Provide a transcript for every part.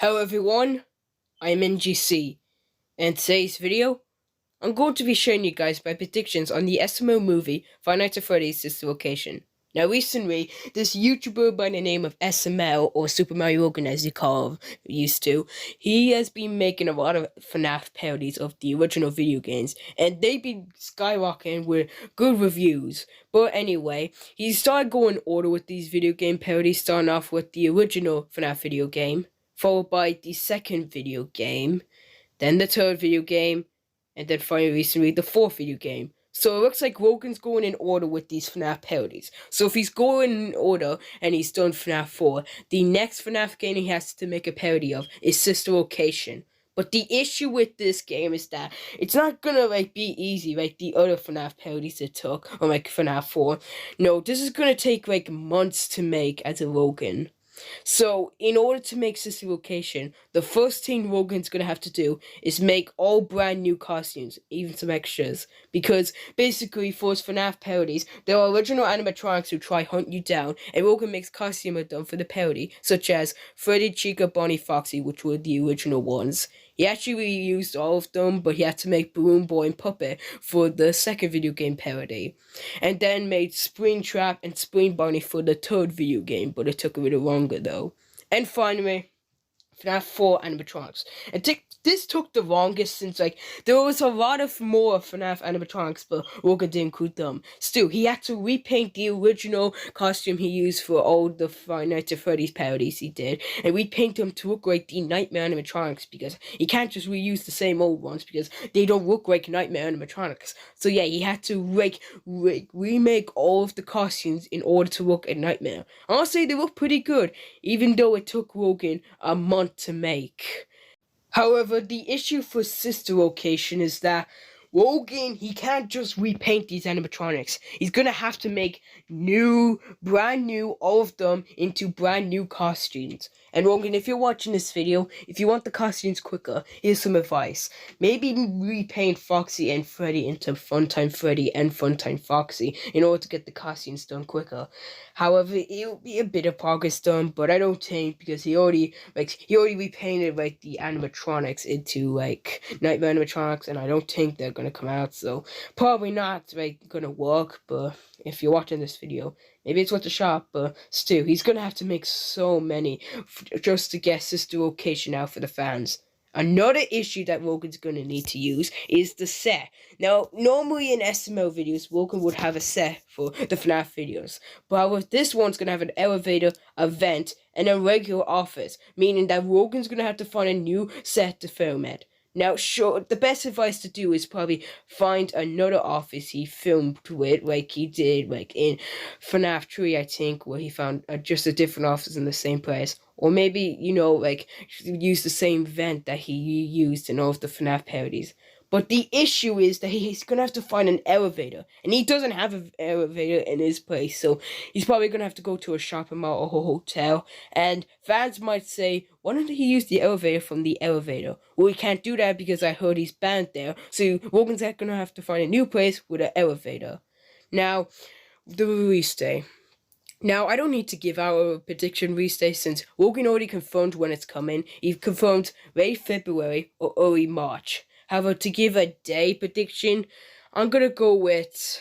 Hello everyone, I'm NGC, and today's video, I'm going to be showing you guys my predictions on the SML movie Five Nights at Freddy's Sister Location. Now recently, this YouTuber by the name of SML, or Super Mario Logan as you call him, used to, he has been making a lot of FNAF parodies of the original video games, and they've been skyrocketing with good reviews. But anyway, he started going in order with these video game parodies, starting off with the original FNAF video game, followed by the second video game, then the third video game, and then finally recently the fourth video game. So it looks like Logan's going in order with these FNAF parodies. So if he's going in order and he's done FNAF 4, the next FNAF game he has to make a parody of is Sister Location. But the issue with this game is that it's not gonna be easy like the other FNAF parodies it took, or like FNAF 4. No, this is gonna take months to make as a Logan. So, in order to make Sister Location, the first thing Logan's gonna have to do is make all brand new costumes, even some extras. Because, basically, for his FNAF parodies, there are original animatronics who try hunt you down, and Logan makes costumes of them for the parody, such as Freddy, Chica, Bonnie, Foxy, which were the original ones. He actually reused all of them, but he had to make Balloon Boy and Puppet for the second video game parody. And then made Springtrap and Spring Bunny for the third video game, but it took a little longer though. And finally, FNAF 4 animatronics. This took the longest since there was a lot of more FNAF animatronics, but Logan didn't include them. Still, he had to repaint the original costume he used for all the Five Nights at Freddy's parodies he did, and repaint them to look like the Nightmare animatronics, because he can't just reuse the same old ones because they don't look like Nightmare animatronics. So yeah, he had to remake all of the costumes in order to look at Nightmare. Honestly, they look pretty good, even though it took Logan a month to make. However, the issue for Sister Location is that Logan, he can't just repaint these animatronics. He's gonna have to make brand new, all of them into brand new costumes. And Logan, if you're watching this video, if you want the costumes quicker, here's some advice. Maybe repaint Foxy and Freddy into Funtime Freddy and Funtime Foxy in order to get the costumes done quicker. However, it'll be a bit of progress done, but I don't think, because he already repainted the animatronics into Nightmare animatronics, and I don't think they're gonna come out, so probably not gonna work. But if you're watching this video, maybe it's worth a shot. But still, he's gonna have to make so many just to get Sister Location out for the fans. Another issue that Logan's gonna need to use is the set. Now, normally in SML videos, Logan would have a set for the FNAF videos, but with this one's gonna have an elevator, a vent, and a regular office, meaning that Logan's gonna have to find a new set to film at. Now, sure, the best advice to do is probably find another office he filmed with, like he did, in FNAF 3, I think, where he found just a different office in the same place. Or maybe, use the same vent that he used in all of the FNAF parodies. But the issue is that he's gonna have to find an elevator, and he doesn't have an elevator in his place, so he's probably gonna have to go to a shopping mall or a hotel. And fans might say, why don't he use the elevator from the elevator? Well, he can't do that because I heard he's banned there, so Logan's gonna have to find a new place with an elevator. Now, the release day. Now, I don't need to give out a prediction release day since Logan already confirmed when it's coming. He confirmed late February or early March. However, to give a day prediction, I'm gonna go with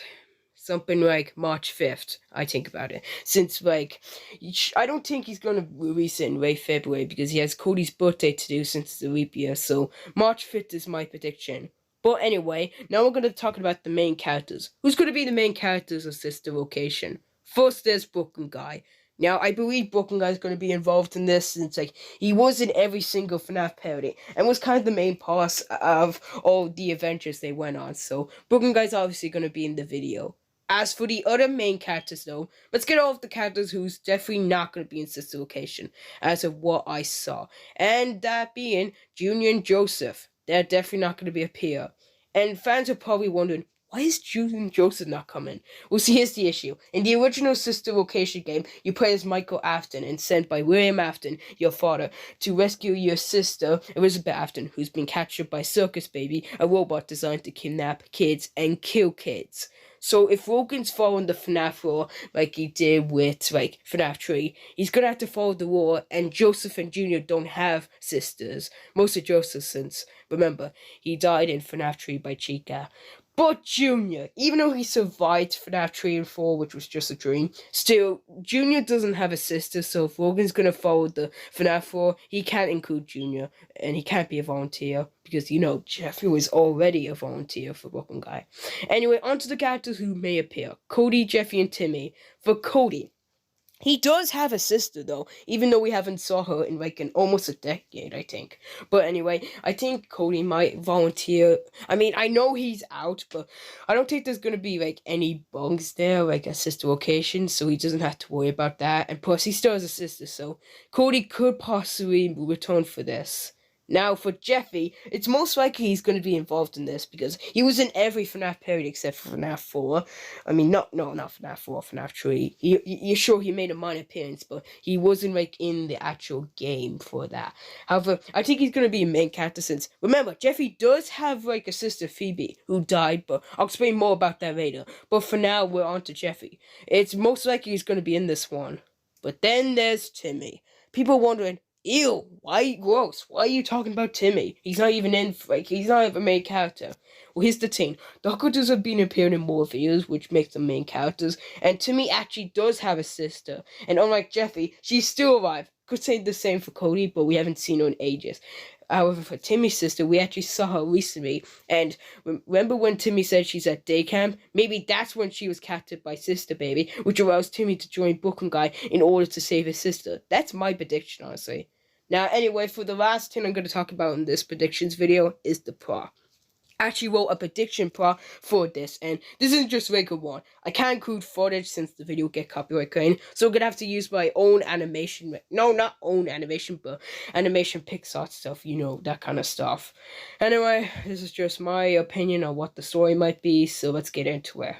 something like March 5th, I think about it. Since, I don't think he's gonna release it in late February because he has Cody's birthday to do since it's a leap year, so March 5th is my prediction. But anyway, now we're gonna talk about the main characters. Who's gonna be the main characters of Sister Location? First, there's Brooklyn Guy. Now, I believe Brooklyn Guy is going to be involved in this since, he was in every single FNAF parody and was kind of the main boss of all the adventures they went on. So, Brooklyn Guy is obviously going to be in the video. As for the other main characters, though, let's get all of the characters who's definitely not going to be in Sister Location, as of what I saw. And that being Junior and Joseph. They're definitely not going to be appear. And fans are probably wondering, why is Junior and Joseph not coming? Well, see, here's the issue. In the original Sister Location game, you play as Michael Afton and sent by William Afton, your father, to rescue your sister, Elizabeth Afton, who's been captured by Circus Baby, a robot designed to kidnap kids and kill kids. So if Rogan's following the FNAF rule like he did with like FNAF 3, he's gonna have to follow the rule, and Joseph and Junior don't have sisters. Mostly Joseph, since remember, he died in FNAF 3 by Chica. But Junior, even though he survived FNAF 3 and 4, which was just a dream, still, Junior doesn't have a sister, so if Rogan's gonna follow the FNAF 4, he can't include Junior, and he can't be a volunteer, because, you know, Jeffrey was already a volunteer for Broken Guy. Anyway, on to the characters who may appear. Cody, Jeffy, and Timmy. For Cody, he does have a sister, though, even though we haven't saw her in like almost a decade, I think. But anyway, I think Cody might volunteer. I mean, I know he's out, but I don't think there's gonna be like any bugs there, like a sister location, so he doesn't have to worry about that. And plus, he still has a sister, so Cody could possibly return for this. Now, for Jeffy, it's most likely he's going to be involved in this because he was in every FNAF period except for FNAF 4. I mean, not FNAF 4, FNAF 3. You're sure he made a minor appearance, but he wasn't, like, in the actual game for that. However, I think he's going to be a main character since, remember, Jeffy does have, like, a sister, Phoebe, who died, but I'll explain more about that later. But for now, we're on to Jeffy. It's most likely he's going to be in this one. But then there's Timmy. People wondering, ew, why gross? Why are you talking about Timmy? He's not even in, like, he's not even a main character. Well, here's the thing. The Huckleberries have been appearing in more videos, which makes them main characters, and Timmy actually does have a sister. And unlike Jeffy, she's still alive. Could say the same for Cody, but we haven't seen her in ages. However, for Timmy's sister, we actually saw her recently, and remember when Timmy said she's at day camp? Maybe that's when she was captured by Sister Baby, which allows Timmy to join Brooklyn Guy in order to save his sister. That's my prediction, honestly. Now, anyway, for the last thing I'm going to talk about in this predictions video is the pra. I actually wrote a prediction pra for this, and this isn't just regular one. I can't include footage since the video will get copyright claim, so I'm gonna have to use my own animation. No, not own animation, but animation Pixar stuff, you know, that kind of stuff. Anyway, this is just my opinion on what the story might be, so let's get into it.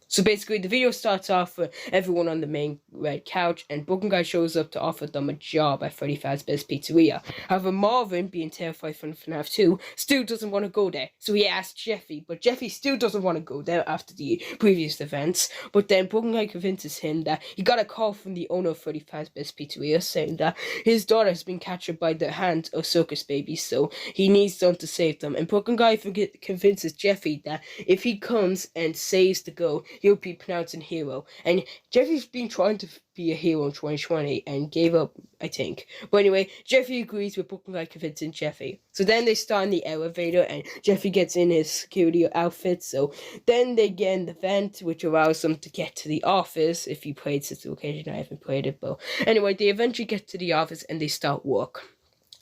So basically, the video starts off with everyone on the main red couch, and Broken Guy shows up to offer them a job at Freddy Fazbear's Pizzeria. However, Marvin, being terrified from FNAF 2, still doesn't want to go there. So he asks Jeffy, but Jeffy still doesn't want to go there after the previous events. But then Broken Guy convinces him that he got a call from the owner of Freddy Fazbear's Pizzeria saying that his daughter has been captured by the hand of circus babies, so he needs them to save them. And Broken Guy convinces Jeffy that if he comes and saves the girl, he'll be pronounced a hero. And Jeffy's been trying to be a hero in 2020 and gave up, I think. But anyway, Jeffy agrees with Brooklyn Guy convincing Jeffy. So then they start in the elevator and Jeffy gets in his security outfit. So then they get in the vent, which allows them to get to the office. If you played Sister Location, I haven't played it, but anyway, they eventually get to the office and they start work.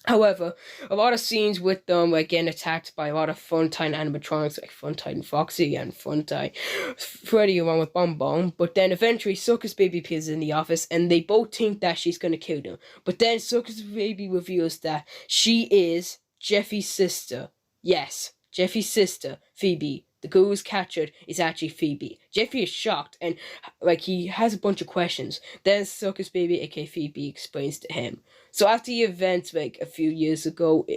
However, a lot of scenes with them like getting attacked by a lot of Funtime animatronics like Funtime Foxy and Funtime Freddy along with Bum Bum. But then eventually Circus Baby appears in the office and they both think that she's gonna kill them. But then Circus Baby reveals that she is Jeffy's sister. Yes, Jeffy's sister, Phoebe. The girl who's captured is actually Phoebe. Jeffy is shocked and like he has a bunch of questions. Then Circus Baby, aka Phoebe, explains to him. So after the event, like a few years ago,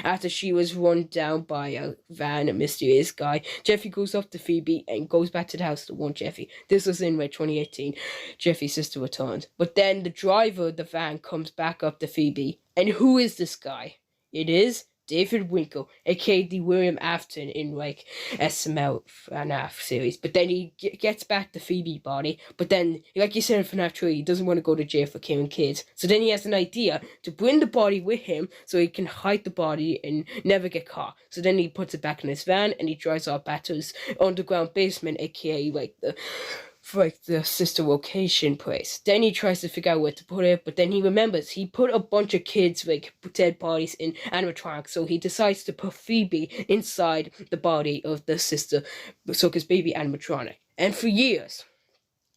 after she was run down by a van, a mysterious guy, Jeffy goes up to Phoebe and goes back to the house to warn Jeffy. This was in 2018. Jeffy's sister returned. But then the driver of the van comes back up to Phoebe. And who is this guy? It is David Winkle, aka the William Afton in SML FNAF series. But then he gets back the Phoebe body. But then, like you said in FNAF 3, he doesn't want to go to jail for killing kids. So then he has an idea to bring the body with him so he can hide the body and never get caught. So then he puts it back in his van and he drives off back to his underground basement, aka the sister location place. Then he tries to figure out where to put it, but then he remembers he put a bunch of kids, dead bodies in animatronics, so he decides to put Phoebe inside the body of the sister Circus Baby animatronic. And for years,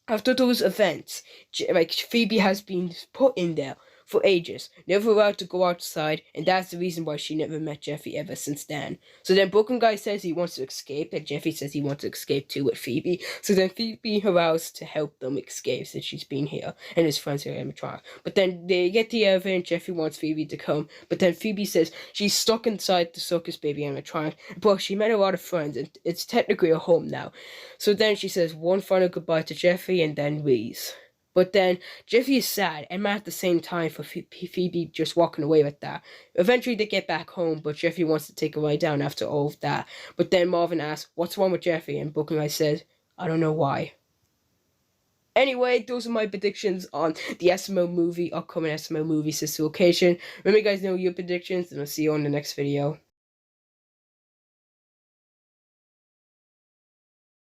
after those events, Phoebe has been put in there for ages, never allowed to go outside, and that's the reason why she never met Jeffy ever since then. So then Broken Guy says he wants to escape, and Jeffy says he wants to escape too with Phoebe. So then Phoebe allows to help them escape since she's been here, and his friends are animatronic. But then they get the elevator, and Jeffy wants Phoebe to come, but then Phoebe says she's stuck inside the circus baby animatronic, but she met a lot of friends, and it's technically a home now. So then she says one final goodbye to Jeffy, and then leaves. But then Jeffy is sad and mad at the same time for Phoebe just walking away with that. Eventually they get back home, but Jeffy wants to take a ride down after all of that. But then Marvin asks, "What's wrong with Jeffy?" And Brooklyn says, "I don't know why." Anyway, those are my predictions on the SML movie, upcoming SML movie sister location. Let me guys know your predictions, and I'll see you on the next video.